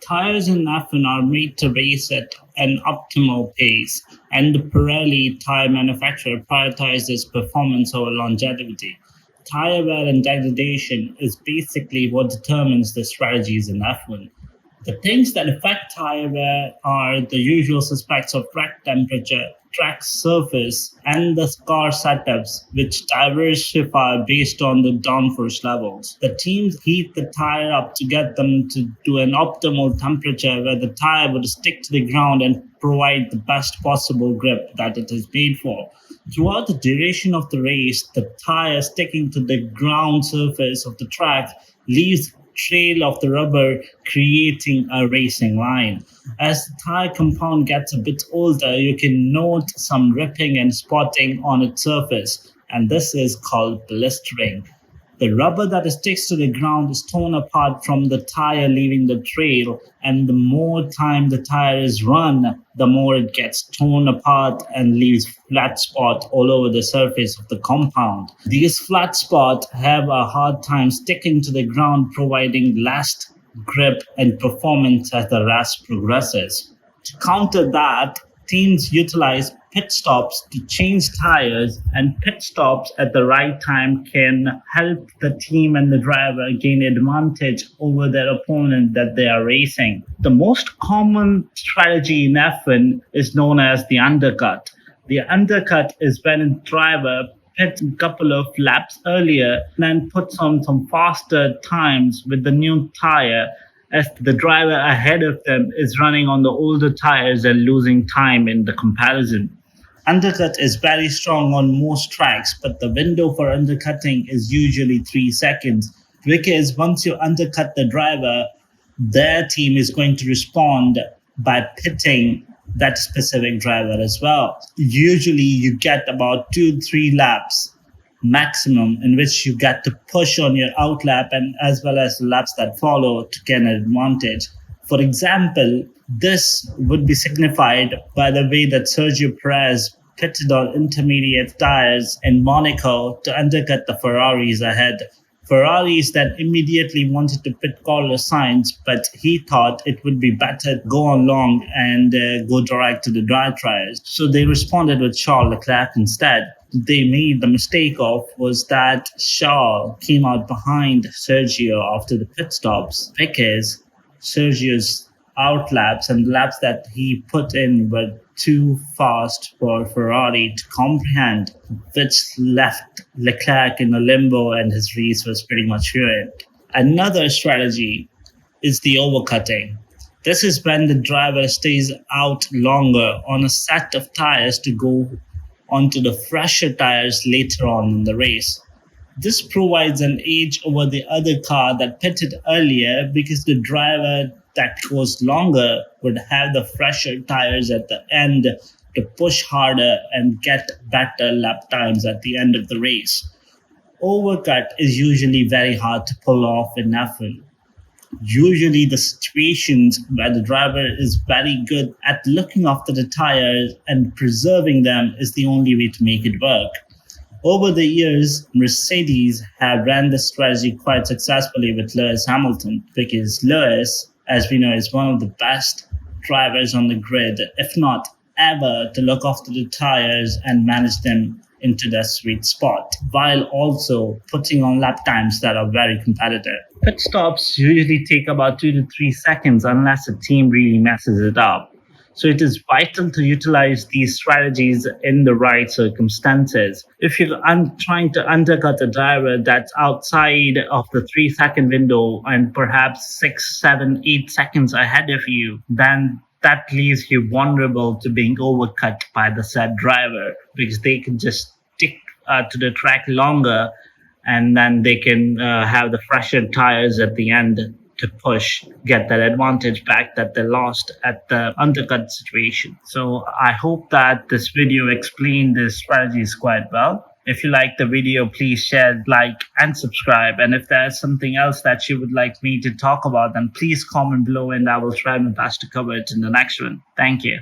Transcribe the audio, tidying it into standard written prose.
Tires in F1 are made to race at an optimal pace, and the Pirelli tire manufacturer prioritizes performance over longevity. Tire wear and degradation is basically what determines the strategies in F1. The things that affect tire wear are the usual suspects of track temperature, track surface, and the car setups, which diversify based on the downforce levels. The teams heat the tire up to get them to an optimal temperature where the tire would stick to the ground and provide the best possible grip that it is made for. Throughout the duration of the race, the tire sticking to the ground surface of the track leaves trail of the rubber, creating a racing line. As the tire compound gets a bit older, you can note some ripping and spotting on its surface, and this is called blistering. The rubber that sticks to the ground is torn apart from the tire, leaving the trail, and the more time the tire is run, the more it gets torn apart and leaves flat spots all over the surface of the compound. These flat spots have a hard time sticking to the ground, providing less grip and performance as the race progresses. To counter that, teams utilize pit stops to change tires, and pit stops at the right time can help the team and the driver gain advantage over their opponent that they are racing. The most common strategy in F1 is known as the undercut. The undercut is when a driver pits a couple of laps earlier and then puts on some faster times with the new tire, as the driver ahead of them is running on the older tires and losing time in the comparison. Undercut is very strong on most tracks, but the window for undercutting is usually 3 seconds, because once you undercut the driver, their team is going to respond by pitting that specific driver as well. Usually you get about 2-3 laps maximum in which you get to push on your out lap and as well as laps that follow to gain an advantage. For example, this would be signified by the way that Sergio Perez pitted on intermediate tires in Monaco to undercut the Ferraris ahead. Ferraris then immediately wanted to pit Carlos Sainz, but he thought it would be better to go on long and go direct to the dry tires. So they responded with Charles Leclerc instead. They made the mistake of was that Charles came out behind Sergio after the pit stops, because Sergio's out laps and laps that he put in were too fast for Ferrari to comprehend, which left Leclerc in a limbo and his race was pretty much ruined. Another strategy is the overcutting. This is when the driver stays out longer on a set of tires to go onto the fresher tires later on in the race. This provides an edge over the other car that pitted earlier, because the driver that goes longer would have the fresher tires at the end to push harder and get better lap times at the end of the race. Overcut is usually very hard to pull off in F1. Usually the situations where the driver is very good at looking after the tires and preserving them is the only way to make it work. Over the years, Mercedes have ran this strategy quite successfully with Lewis Hamilton, because Lewis, as we know, is one of the best drivers on the grid, if not ever, to look after the tires and manage them into their sweet spot, while also putting on lap times that are very competitive. Pit stops usually take about 2 to 3 seconds unless a team really messes it up. So it is vital to utilize these strategies in the right circumstances. If you're trying to undercut a driver that's outside of the 3-second window and perhaps 6, 7, 8 seconds ahead of you, then that leaves you vulnerable to being overcut by the said driver, because they can just stick to the track longer, and then they can have the fresher tires at the end to get that advantage back that they lost at the undercut situation. So I hope that this video explained the strategies quite well. If you like the video, please share, like, and subscribe. And if there's something else that you would like me to talk about, then please comment below and I will try my best to cover it in the next one. Thank you.